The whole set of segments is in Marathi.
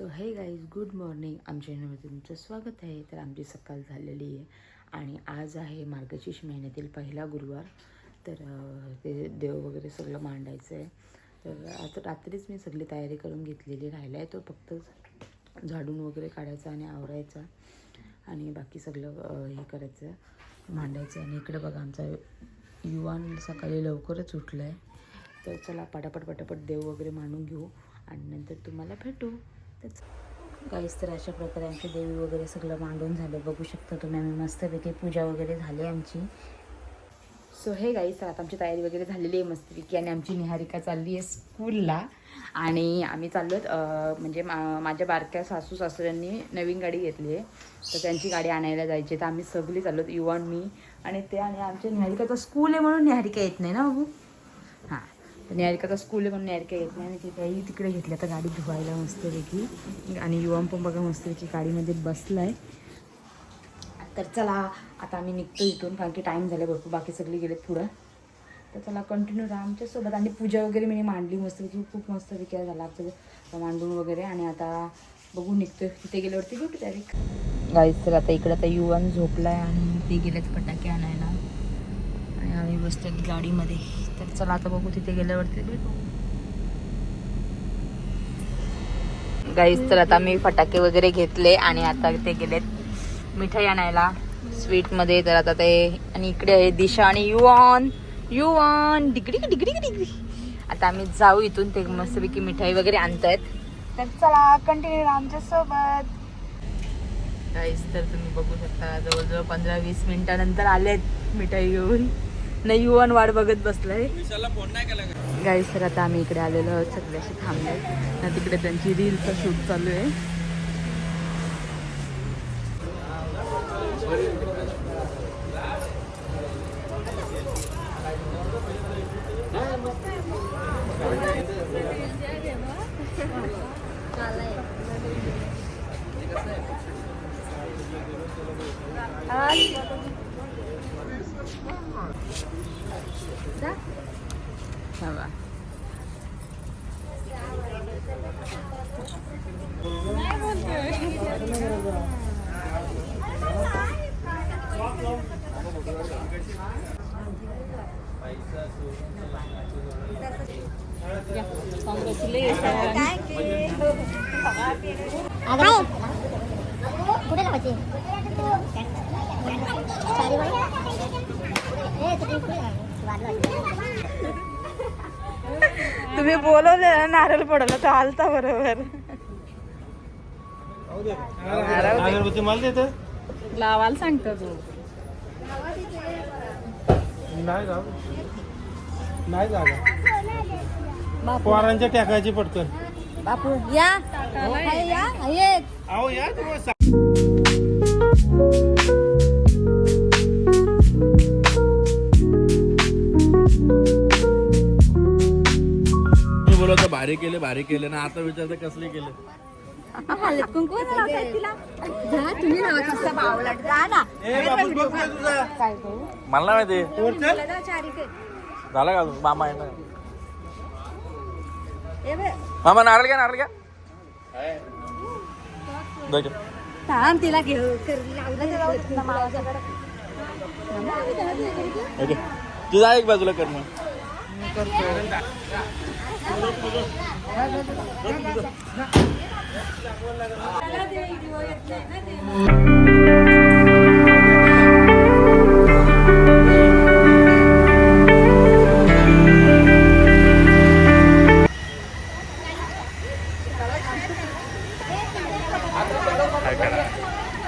सो हे गाईज गुड मॉर्निंग. आमच्या चॅनलमध्ये तुमचं स्वागत आहे. तर आमची सकाळ झालेली आहे आणि आज आहे मार्गशीर्ष महिन्यातील पहिला गुरुवार. तर ते देव वगैरे सगळं मांडायचं आहे. तर आता रात्रीच मी सगळी तयारी करून घेतलेली राहिला आहे. तो फक्त झाडून वगैरे काढायचा आणि आवरायचा आणि बाकी सगळं हे करायचं मांडायचं. आणि इकडे बघा आमचा युवान सकाळी लवकरच उठला आहे. तर चला पटापट देव वगैरे मांडून घेऊ आणि नंतर तुम्हाला भेटू. गाईस तर अशा प्रकारे आमची देवी वगैरे सगळं मांडून झालं. बघू शकता तुम्ही. आम्ही मस्तपैकी पूजा वगैरे झाली आमची. सो हे गाईस तर आता आमची तयारी वगैरे झालेली आहे मस्तपैकी आणि आमची निहारिका चालली आहे स्कूलला आणि आम्ही चाललो आहेत म्हणजे माझ्या बारक्या सासू सासऱ्यांनी नवीन गाडी घेतली आहे. तर त्यांची गाडी आणायला जायची. तर आम्ही सगळी चाललो आहेत, युवान मी आणि ते. आणि आमच्या निहारिकाचा स्कूल आहे म्हणून निहारिका येत नाही ना बाबू. हां, तर निहारिकाचा स्कूल आहे म्हणून निहारिका येत नाही आणि तिथेही तिकडे घेतली आता गाडी धुवायला मस्तपैकी. आणि युवान पण बघा मस्तपैकी गाडीमध्ये बसला आहे. तर चला आता आम्ही निघतो इथून कारण की टाईम झाला भरपूर. बाकी सगळी गेलेत पुढं. तर चला कंटिन्यू राहा आमच्यासोबत. आणि पूजा वगैरे मी मांडली मस्तपैकी. खूप मस्तपैकी झाला आमचं मांडून वगैरे. आणि आता बघू निघतोय. तिथे गेल्यावरती भेटू डायरेक्ट. गाईस तर आता इकडं आता युवान झोपला आहे आणि ते गेलेत फटाके आणायला आणि आम्ही बसतात गाडीमध्ये. तर चला आता बघू तिथे गेल्यावरती भेटू. गाईस तर आता मी फटाके वगैरे घेतले आणि आता ते गेलेत मिठाई आणायला स्वीटमध्ये. तर आता ते. आणि इकडे आहे दिशा आणि युवान डिगडी डिगडी डिगडी. आता आम्ही जाऊ इथून. ते मस्तपैकी मिठाई वगैरे आणतायत. तर चला कंटिन्यू आमच्या सोबत. गाईस तर तुम्ही बघू शकता जवळजवळ 15-20 मिनिटानंतर आलेत मिठाई घेऊन. नाही युवान वाट बघत बसलाय. गाईस तर आता आम्ही इकडे आलेलो आहोत. सगळ्याशी थांबले ना. तिकडे त्यांची रीलचा शूट चालू आहे. तुम्ही बोलवले ना नारळ पडलं तर आलता बरोबर. लावायला सांगतो तू. नाही जागा पोरांच्या टाकायची पटकन. बापू या अहो या बोलत भारी केले ना. आता विचारते कसले केले. मला माहिती झालं का मामा आहे ना. मामा नारळ घ्या तिला घेऊ. तुझा एक बाजूला कर मग.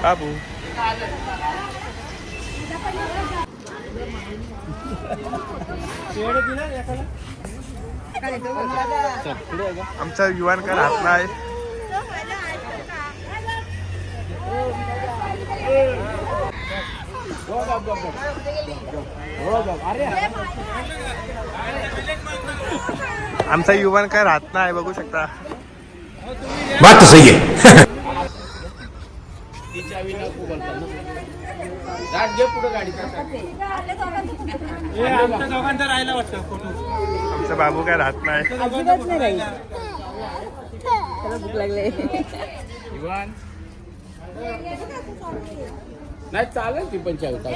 बाबू आमचा युवान का राहत नाही. आमचा युवान काय राहत नाही. बघू शकता. बात तो सही है. आमचा बाबू काय राहत नाही. मला भूक लागले. नाही चालेल ती पण चालते.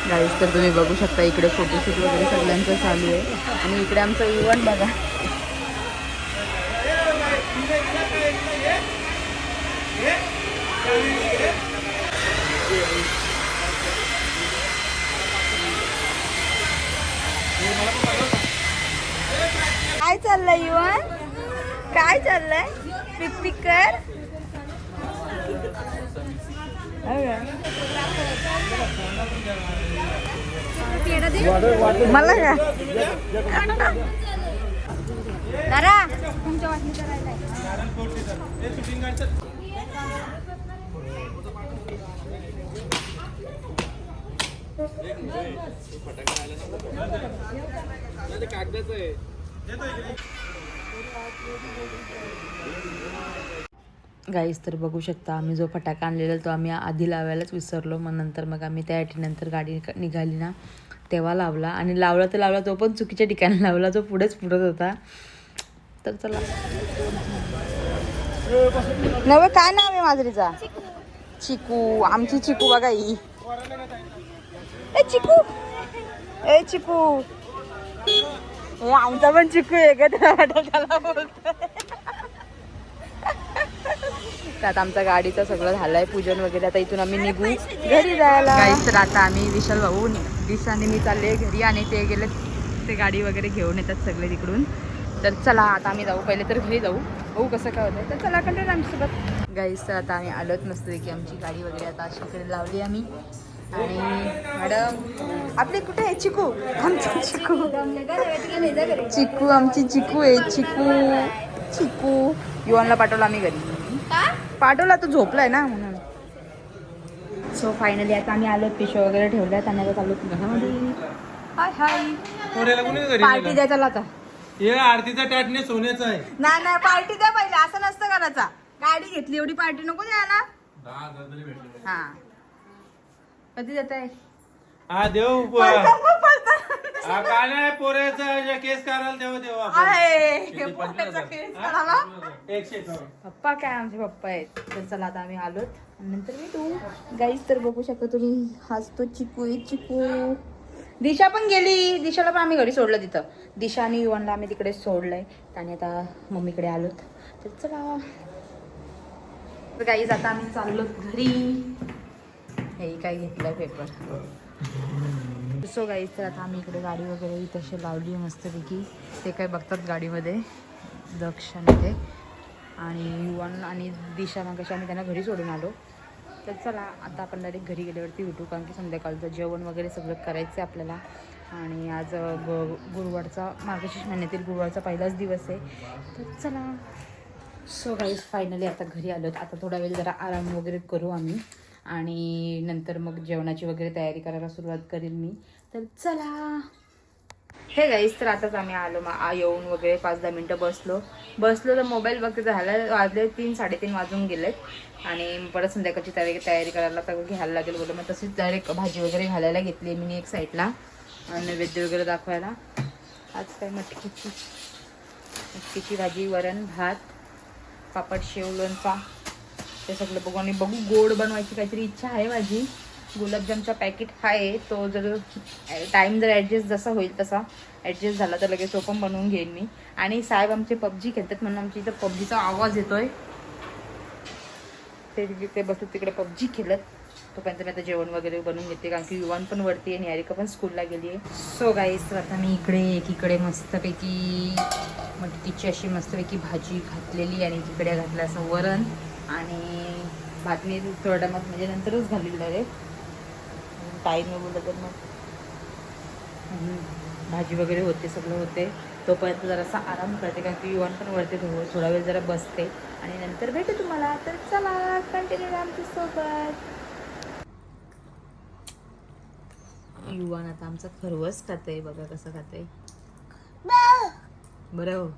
गाईस तर तुम्ही बघू शकता इकडे फोटोशूट वगैरे सगळ्यांचं चालू आहे आणि इकडे आमचं इव्हेंट बघा. काय चाललंय इव्हेंट? काय चाललंय? पिक पिक कर. मला का दारा तुमच्या वाटणी करायला गाईस तर बघू शकता आम्ही जो फटाका आणलेला तो आम्ही आधी लावायलाच विसरलो. मग नंतर मग आम्ही नंतर गाडी निघाली ना तेव्हा लावला आणि लावला तर लावला तो पण चुकीच्या ठिकाणी लावला जो पुढेच पुरत होता. तर चला नव्हे काय नाव आहे माजरीचा? चिकू. आमची चिकू बघा ही. ए चिकू ए चिकू हे आमचा पण चिकू आहे का? त्याला बोलतोय. आता आमचा गाडीचं सगळं झालंय पूजन वगैरे. आता इथून आम्ही निघू घरी जायला. गाईस तर आता आम्ही विशाल भाऊ दिशाने मी चालले घरी आणि ते गेले ते गाडी वगैरे घेऊन येतात सगळे तिकडून. तर चला आता आम्ही जाऊ. पहिले तर घरी जाऊ बघू कसं काय होतं. तर चला कंटिन्यू आमच्यासोबत. गाईस तर आता आम्ही आलोत मस्त की आमची गाडी वगैरे आता अशी इकडे लावली आम्ही. आणि मॅडम आपली कुठे आहे चिकू? आमची चिकू चिकू आमची चिकू आहे. चिकू युवानला पाठवलं आम्ही घरी. पाठवला तो झोपलाय ना म्हणून. सो फायनली आता आम्ही आलो. पिशव्या वगैरे ठेवल्यात आणि आता चालू घरामध्ये. हाय हाय पार्टी द्या चला आता. हे आरतीचा टॅटने सोन्याचा आहे. नाही पार्टी द्या पहिले. असं नसतं करायचा. गाडी घेतली एवढी पार्टी नको द्यायला. हा कधी देत आहे? हा देऊ काय नाही पोऱ्याचा केस करायला तेव्हा पप्पा काय आमचे पप्पा आहेत. तर चला आता आम्ही आलोत नंतर मी तू गाईस तर बघू शकता तुम्ही. हाच तो चिकू आहे. चिकू. दिशा पण गेली. दिशाला पण आम्ही घरी सोडलं तिथं. दिशा आणि युवनला आम्ही तिकडे सोडलंय आणि आता मम्मीकडे आलोत. तर चला गाईस आता आम्ही चाललो घरी. हे काय घेतलंय पेपर. सो गाईस तर आता आम्ही इकडे गाडी वगैरे तशी लावली मस्तपैकी. ते काय बघतात गाडीमध्ये दक्ष आणि ते आणि युवन आणि दिशा कशा आम्ही त्यांना घरी सोडून आलो. तर चला आता आपण डायरेक्ट घरी गेल्यावरती भेटू कारण की संध्याकाळचं जेवण वगैरे सगळं करायचं आहे आपल्याला. आणि आज गुरुवारचा मार्गशीर्ष महिन्यातील गुरुवारचा पहिलाच दिवस आहे. तर चला सो गाईस फायनली आता घरी आलोत. आता थोडा वेळ जरा आराम वगैरे करू आम्ही आणि नंतर मग जेवणाची वगैरे तयारी करायला सुरुवात करेल मी. तर चला हे गाईस तर आताच आम्ही आलो. येऊन वगैरे 5-10 मिनटं बसलो तर मोबाईल बघते झालं वाजले 3 साडेतीन वाजून गेलेत आणि परत संध्याकाळची तयारी करायला तर घ्यायला लागेल बोललं. मग तशीच डायरेक्ट भाजी वगैरे घालायला घेतली मी एक साईडला नैवेद्य वगैरे दाखवायला. आज काय मटकीची भाजी, वरण, भात, पापड, शेव, लोणचा ते सगळं बघू आणि बघू. गोड बनवायची काहीतरी इच्छा आहे माझी. गुलाबजामचा पॅकेट आहे तो जर टाईम जर ॲडजस्ट जसा होईल तसा ॲडजस्ट झाला तर लगेच तो पण बनवून घेईन मी. आणि साहेब आमचे पबजी खेळतात म्हणून आमच्या इथं पबजीचा आवाज येतोय. ते जिथे बसत तिकडे पबजी खेळत. तोपर्यंत मी आता जेवण वगैरे बनवून घेते कारण की युवान पण वरती आहे आणि निहारिका पण स्कूलला गेली आहे. सो गाईस तर आता मी एकीकडे मस्तपैकी मटकीची अशी मस्तपैकी भाजी घातलेली आणि एकीकडे घातलं असं वरण आणि भातनी थोड्या टायमात म्हणजे नंतरच घालेलं डायरेक्ट टाईम बोललं तर मग भाजी वगैरे होते सगळं होते. तोपर्यंत जरासा आराम करते कारण की युवान पण वरती थोडा वेळ जरा बसते आणि नंतर भेटू तुम्हाला. तर चला कंटिन्यू आमच्यासोबत. युवान आता आमचा खरवस खाते बघा कसं खाते बरं.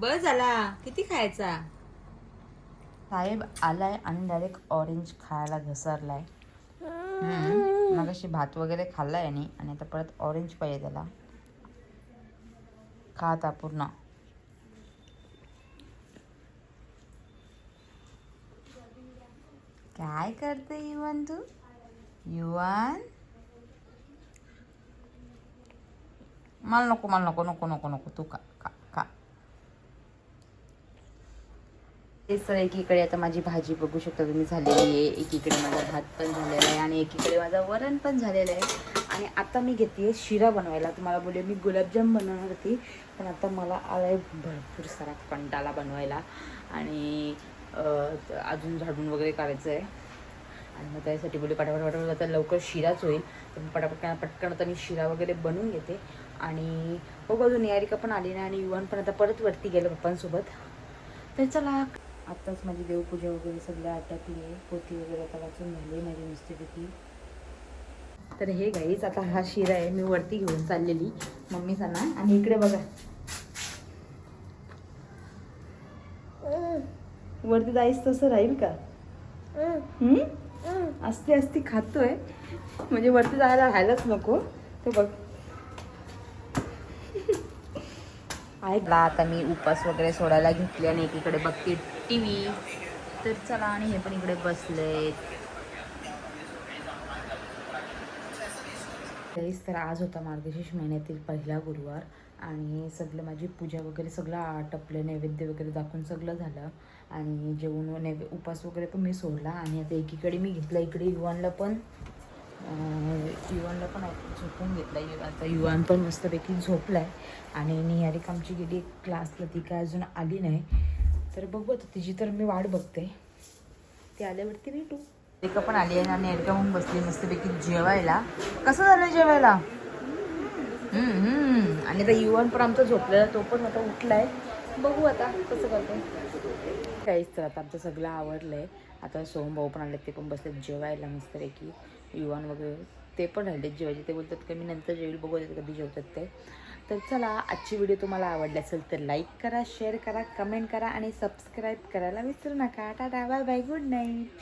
बस झाला, किती खायचा? साहेब आलाय आणि डायरेक्ट ऑरेंज खायला घसरलाय. मग अशी भात वगैरे खाल्लाय आणि आता परत ऑरेंज पाहिजे त्याला. खाता पूर्ण. काय करते युवान तू? युवान मला नको, मला नको, नको नको नको, तू खा खा खा. तेच तर एकीकडे आता माझी भाजी बघू शकता तुम्ही झालेली आहे, एकीकडे माझा भात पण झालेला आहे आणि एकीकडे माझा वरण पण झालेलं आहे. आणि आता मी घेते शिरा बनवायला. तुम्हाला बोलले मी गुलाबजाम बनवणार होती, पण आता मला आलाय भरपूर सारा कंटाळा बनवायला आणि अजून झाडून वगैरे करायचं आहे. आणि मग त्यासाठी बोलले पटापट आता लवकर शिराच होईल, तर पटकन आता मी शिरा वगैरे बनवून घेते. आणि बघू अजून निहारिका पण आली नाही आणि युवान पण आता परत वरती गेलं पप्पांसोबत. तर चला, आत्ताच माझी देवपूजा वगैरे सगळं आटपली आहे, पोथी वगैरे आता वाचून झाली माझी मस्तपैकी. तर हे गाईच आता हा शिरा आहे, मी वरती घेऊन चाललेली मम्मीचा ना. आणि इकडे बघा, वरती जायचं तसं राहील का? असती खातोय म्हणजे वरती जायला राहायलाच नको. ते बघ ऐकला. आता मी उपास वगैरे सोडायला घेतली आणि एकीकडे बघते TV. तर चला, आणि हे पण इकडे बसले. तर आज होता मार्गशीर्ष महिन्यातील पहिला गुरुवार आणि सगळं माझी पूजा वगैरे सगळं आटपलं, नैवेद्य वगैरे दाखवून सगळं झालं आणि जेवण उपास वगैरे पण मी सोडला. आणि आता एकीकडे मी घेतला, इकडे युवानला पण झोपून घेतला. आता युवान पण मस्तपैकी झोपला आहे आणि निहारिका आमची गेली क्लासला, ती काय अजून आली नाही. तर बघू आता, तिची तर मी वाट बघते, ती आल्यावरती भेटू. निहारिका पण आली आहे आणि निहारिका होऊन बसली मस्तपैकी जेवायला. कसं झालं जेवायला? आणि आता युवान पण आमचा झोपलेला, तो पण आता उठलाय. बघू आता कसं करतो. काहीच तर आता आमचं सगळं आवडलं आहे. आता सोहम भाऊ पण आले, ते पण बसलेत जेवायला मस्तपैकी. युवान वगैरे ते पण राहिलेत जेवायचे. ते बोलतात की मी नंतर जेवेल, बघू कधी जेवतात ते. तर चला, आजची व्हिडिओ तुम्हाला आवडली असेल तर लाईक करा, शेअर करा, कमेंट करा आणि सबस्क्राईब करायला विसरू नका. Tata, bye bye, good night.